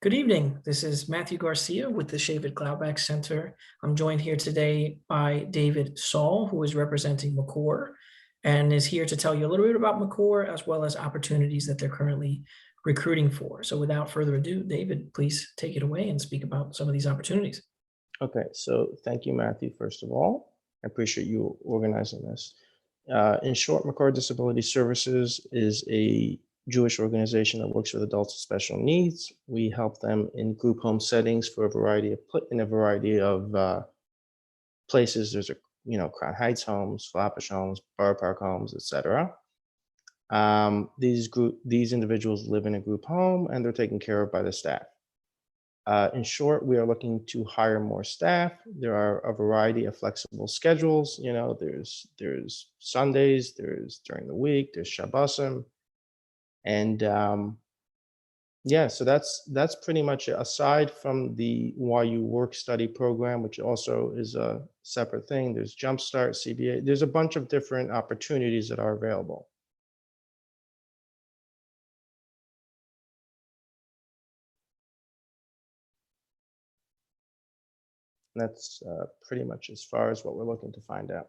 Good evening. This is Matthew Garcia with the Shevet Glaubach Center. I'm joined here today by David Saul, who is representing Makor and is here to tell you a little bit about Makor as well as opportunities that they're currently recruiting for. So without further ado, David, please take it away and speak about some of these opportunities. Okay, so thank you, Matthew, first of all. I appreciate you organizing this. In short, Makor Disability Services is a Jewish organization that works with adults with special needs. We help them in group home settings for a variety of places. There's Crown Heights homes, Flatbush homes, Borough Park homes, etc. These individuals live in a group home and they're taken care of by the staff. In short, we are looking to hire more staff. There are a variety of flexible schedules. There's Sundays, there's during the week, there's Shabbosim, and yeah. So that's pretty much it. Aside from the YU work study program, which also is a separate thing. There's Jumpstart, CBA. There's a bunch of different opportunities that are available. That's pretty much as far as what we're looking to find out.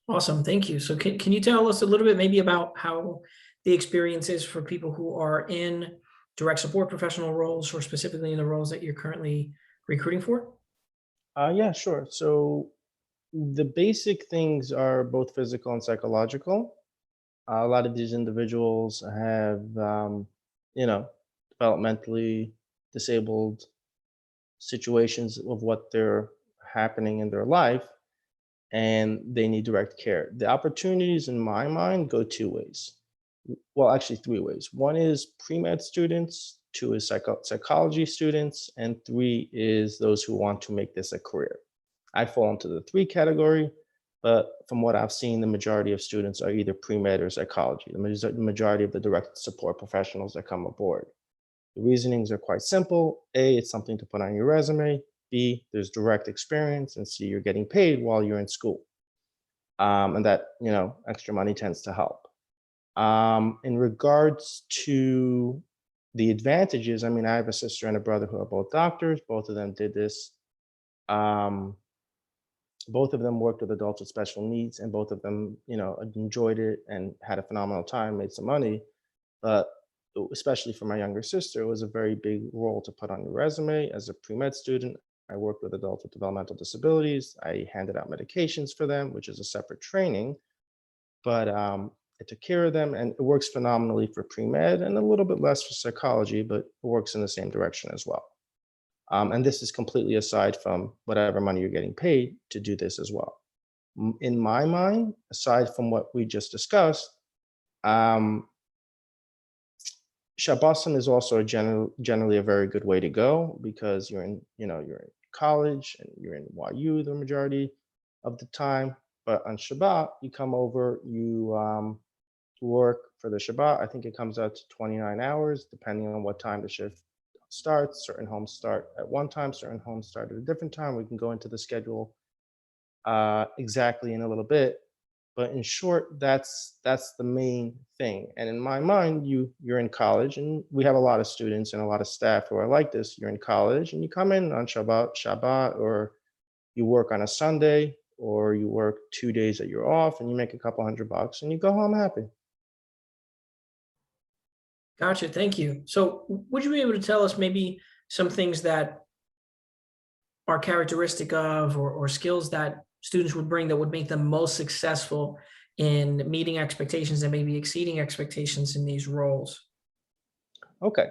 Awesome. Thank you. So can you tell us a little bit maybe about how the experience is for people who are in direct support professional roles or specifically in the roles that you're currently recruiting for? Yeah, sure. So the basic things are both physical and psychological. A lot of these individuals have, developmentally disabled situations of what they're happening in their life, and they need direct care. The opportunities, in my mind, go two ways. Well, actually, three ways. One is pre-med students, two is psychology students, and three is those who want to make this a career. I fall into the three category, but from what I've seen, the majority of students are either pre-med or psychology, the majority of the direct support professionals that come aboard. The reasonings are quite simple. A, it's something to put on your resume. B, there's direct experience. And C, you're getting paid while you're in school. And that, extra money tends to help. In regards to the advantages, I mean, I have a sister and a brother who are both doctors. Both of them did this. Both of them worked with adults with special needs, and both of them, enjoyed it and had a phenomenal time, made some money. But especially for my younger sister, it was a very big role to put on your resume. As a pre-med student, I worked with adults with developmental disabilities. I handed out medications for them, which is a separate training. But I took care of them, and it works phenomenally for pre-med and a little bit less for psychology, but it works in the same direction as well. And this is completely aside from whatever money you're getting paid to do this as well. In my mind, aside from what we just discussed, Shabbosim is also generally a very good way to go because you're in college and you're in YU the majority of the time. But on Shabbat, you come over, you work for the Shabbat. I think it comes out to 29 hours, depending on what time the shift starts. Certain homes start at one time, certain homes start at a different time. We can go into the schedule exactly in a little bit. But in short, that's the main thing. And in my mind, you're in college, and we have a lot of students and a lot of staff who are like this. You're in college, and you come in on Shabbat, or you work on a Sunday, or you work 2 days that you're off, and you make a couple $100, and you go home happy. Gotcha. Thank you. So would you be able to tell us maybe some things that are characteristic of or skills that students would bring that would make them most successful in meeting expectations and maybe exceeding expectations in these roles? Okay,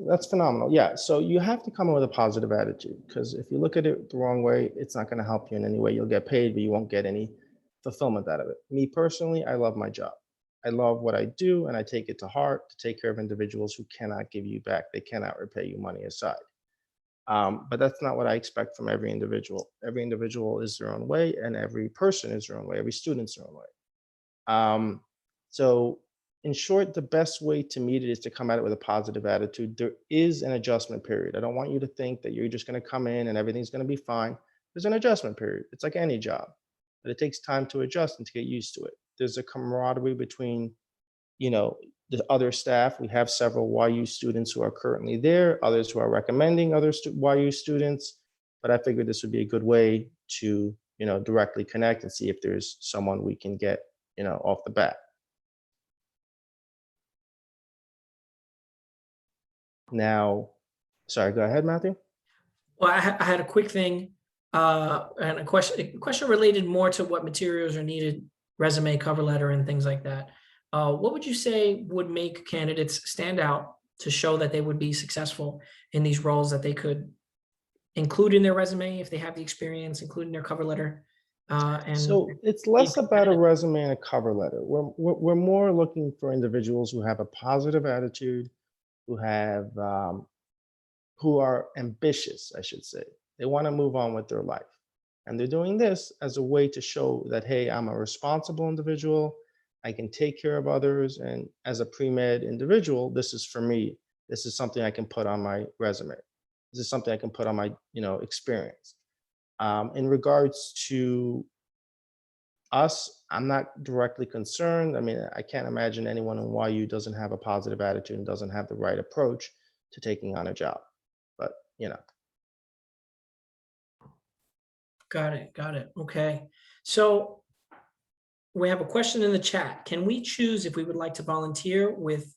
that's phenomenal. Yeah, so you have to come in with a positive attitude, because if you look at it the wrong way, it's not going to help you in any way. You'll get paid, but you won't get any fulfillment out of it. Me personally, I love my job. I love what I do, and I take it to heart to take care of individuals who cannot give you back. They cannot repay you money aside. But that's not what I expect from every individual. Every individual is their own way, and every person is their own way. Every student's their own way. So in short, the best way to meet it is to come at it with a positive attitude. There is an adjustment period. I don't want you to think that you're just going to come in and everything's going to be fine. There's an adjustment period. It's like any job. but it takes time to adjust and to get used to it. There's a camaraderie between, the other staff. We have several YU students who are currently there, others who are recommending other YU students, but I figured this would be a good way to, directly connect and see if there's someone we can get, off the bat. Now, sorry, go ahead, Matthew. Well, I had a quick thing, and a question related more to what materials are needed, resume, cover letter, and things like that. What would you say would make candidates stand out to show that they would be successful in these roles, that they could include in their resume if they have the experience, include in their cover letter? So it's less about a resume and a cover letter. We're more looking for individuals who have a positive attitude, who have who are ambitious, I should say. They want to move on with their life. And they're doing this as a way to show that, hey, I'm a responsible individual. I can take care of others. And as a pre-med individual, this is for me. This is something I can put on my resume. This is something I can put on my, experience. In regards to us, I'm not directly concerned. I mean, I can't imagine anyone in YU doesn't have a positive attitude and doesn't have the right approach to taking on a job. But, Got it. Okay. So we have a question in the chat. Can we choose if we would like to volunteer with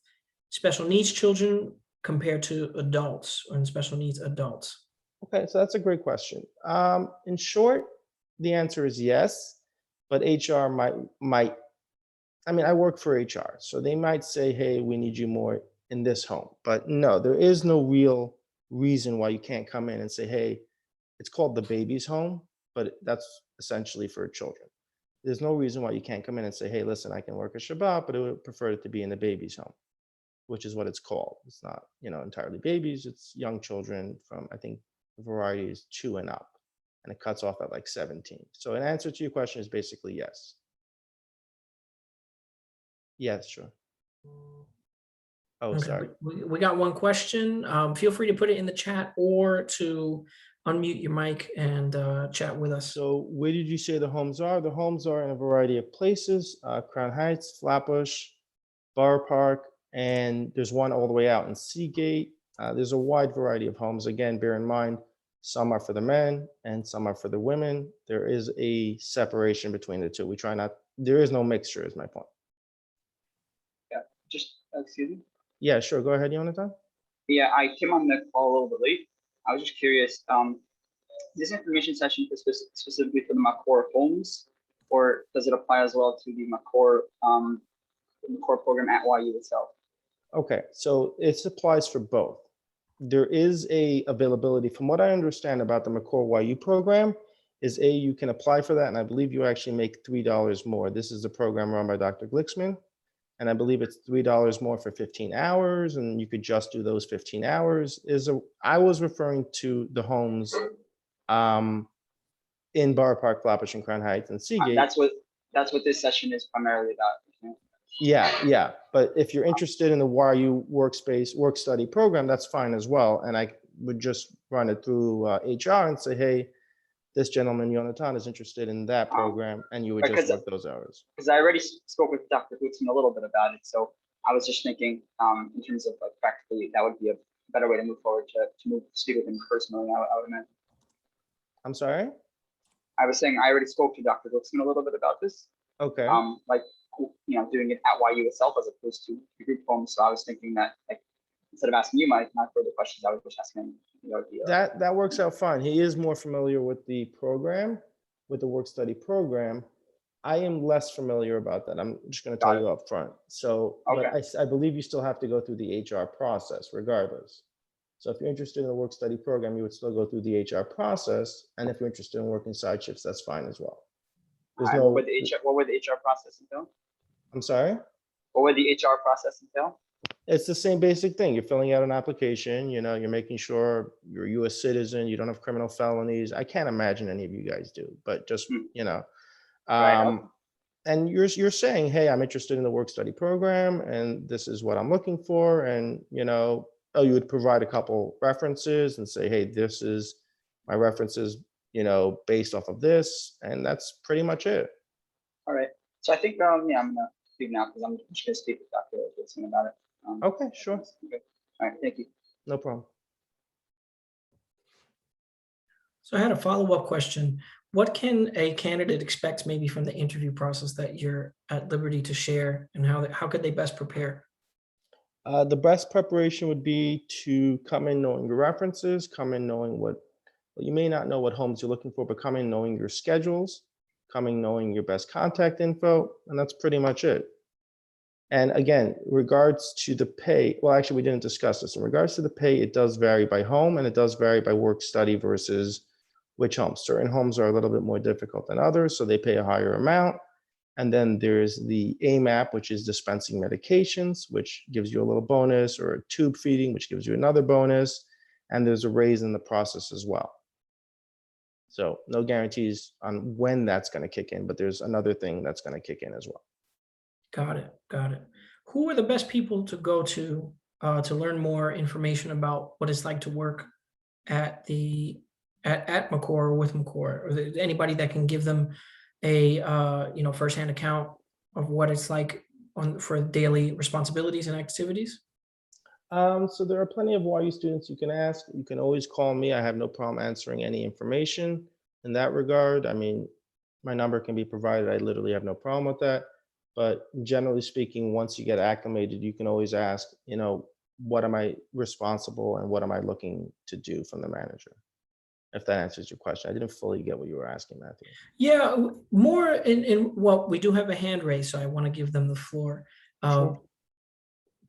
special needs children compared to adults, or in special needs adults? Okay, so that's a great question. In short, the answer is yes, but HR might. I mean, I work for HR, so they might say, "Hey, we need you more in this home." But no, there is no real reason why you can't come in and say, "Hey, it's called the baby's home, but that's essentially for children." There's no reason why you can't come in and say, "Hey, listen, I can work a Shabbat, but I would prefer it to be in the baby's home," which is what it's called. It's not, entirely babies. It's young children from, I think, the variety is 2 and up, and it cuts off at like 17. So an answer to your question is basically yes. Yes, sure. Oh, Okay, sorry. we got one question. Feel free to put it in the chat or to unmute your mic and chat with us. So where did you say the homes are? The homes are in a variety of places, Crown Heights, Flatbush, Borough Park, and there's one all the way out in Seagate. There's a wide variety of homes. Again, bear in mind, some are for the men and some are for the women. There is a separation between the two. We try not, there is no mixture, is my point. Yeah, just excuse me. Yeah, sure. Go ahead, Jonathan. Yeah, I came on the call a little bit late. I was just curious, this information session is specifically for the Makor homes, or does it apply as well to the Makor program at YU itself? Okay, so it applies for both. There is a availability, from what I understand about the Makor YU program, is you can apply for that, and I believe you actually make $3 more. This is a program run by Dr. Glicksman, and I believe it's $3 more for 15 hours, and you could just do those 15 hours. I was referring to the homes in Borough Park, Flatbush, and Crown Heights, and Seagate. That's what this session is primarily about. Yeah. But if you're interested in the YU workspace work study program, that's fine as well. And I would just run it through HR and say, hey, this gentleman, Jonathan, is interested in that program, and you would just work those hours. Because I already spoke with Dr. Gutzman a little bit about it. So I was just thinking in terms of like practically, that would be a better way to move forward to speak with him personally, I would imagine. I'm sorry? I was saying I already spoke to Dr. Gutzman a little bit about this. Okay. Like, doing it at YU itself as opposed to the group home. So I was thinking that, like, instead of asking you my further questions, I was just asking him. That works out fine. He is more familiar with the program, with the work study program. I am less familiar about that. I'm just going to tell you up front. So, okay. But I believe you still have to go through the HR process regardless. So if you're interested in the work study program, you would still go through the HR process. And if you're interested in working side shifts, that's fine as well. What would the HR process entail? I'm sorry? What would the HR process entail? It's the same basic thing. You're filling out an application, you're making sure you're a US citizen, you don't have criminal felonies. I can't imagine any of you guys do, but just, Right. And you're saying, hey, I'm interested in the work study program and this is what I'm looking for. And, you would provide a couple references and say, hey, this is my references, based off of this, and that's pretty much it. All right. So I think, yeah, I'm gonna leave now because I'm just gonna speak with Dr. Wilson about it. Okay, sure. Okay. All right. Thank you. No problem. So I had a follow-up question. What can a candidate expect maybe from the interview process that you're at liberty to share, and how could they best prepare? The best preparation would be to come in knowing your references, come in knowing what, well, you may not know what homes you're looking for, but come in knowing your schedules, coming knowing your best contact info, and that's pretty much it. And again, regards to the pay, well, actually, we didn't discuss this. In regards to the pay, it does vary by home and it does vary by work study versus which homes. Certain homes are a little bit more difficult than others, so they pay a higher amount. And then there's the AMAP, which is dispensing medications, which gives you a little bonus, or a tube feeding, which gives you another bonus. And there's a raise in the process as well. So no guarantees on when that's going to kick in, but there's another thing that's going to kick in as well. Got it. Got it. Who are the best people to go to learn more information about what it's like to work at Makor or with Makor? Or anybody that can give them a firsthand account of what it's like for daily responsibilities and activities? So there are plenty of YU students you can ask. You can always call me. I have no problem answering any information in that regard. I mean, my number can be provided. I literally have no problem with that. But generally speaking, once you get acclimated, you can always ask, what am I responsible and what am I looking to do from the manager? If that answers your question. I didn't fully get what you were asking, Matthew. Yeah, more well, we do have a hand raised, so I want to give them the floor. Sure.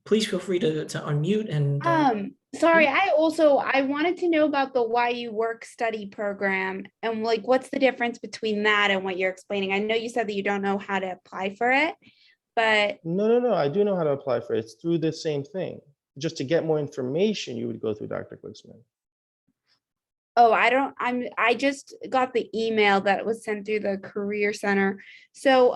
Please feel free to unmute and Sorry, I wanted to know about the YU work study program and what's the difference between that and what you're explaining. I know you said that you don't know how to apply for it, but No, I do know how to apply for it. It's through the same thing. Just to get more information, you would go through Dr. Glicksman. oh, I just got the email that was sent through the Career Center. So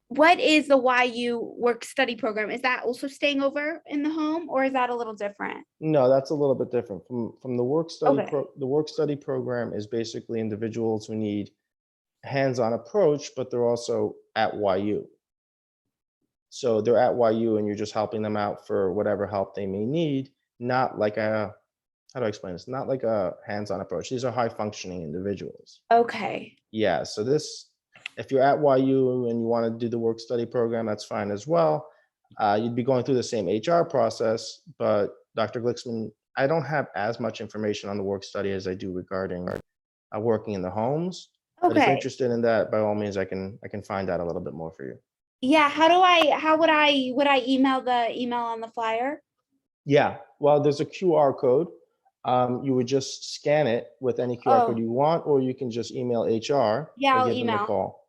what is the YU work study program? Is that also staying over in the home, or is that a little different? No, that's a little bit different from the work study. Okay. The work study program is basically individuals who need hands-on approach, but they're also at YU. So they're at YU and you're just helping them out for whatever help they may need, not like how do I explain this? Not like a hands-on approach. These are high-functioning individuals. Okay. Yeah, so if you're at YU and you want to do the work study program, that's fine as well. You'd be going through the same HR process, but Dr. Glicksman, I don't have as much information on the work study as I do regarding working in the homes. But if you're Okay. interested in that, by all means, I can find out a little bit more for you. Yeah. Would I email the email on the flyer? Yeah, well, there's a QR code. You would just scan it with any QR code you want, or you can just email HR. Yeah, or I'll give them a email. call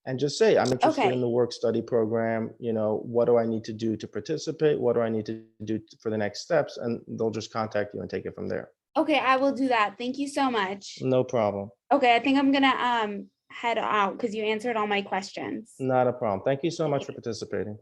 and just say, I'm interested Okay. in the work study program. What do I need to do to participate? What do I need to do for the next steps? And they'll just contact you and take it from there. Okay, I will do that. Thank you so much. No problem. Okay, I think I'm gonna head out because you answered all my questions. Not a problem. Thank you so much for participating.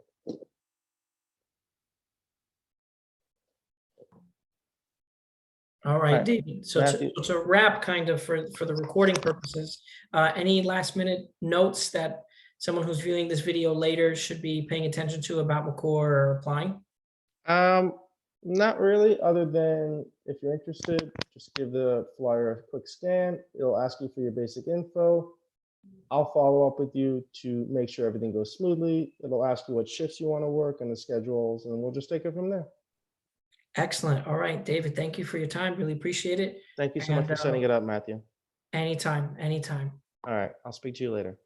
All right, right, David. So Matthew. to wrap kind of for the recording purposes, any last minute notes that someone who's viewing this video later should be paying attention to about Makor or applying? Not really, other than if you're interested, just give the flyer a quick scan. It'll ask you for your basic info. I'll follow up with you to make sure everything goes smoothly. It'll ask you what shifts you want to work and the schedules, and we'll just take it from there. Excellent. All right, David, thank you for your time. Really appreciate it. Thank you so much for setting it up, Matthew. Anytime. All right, I'll speak to you later.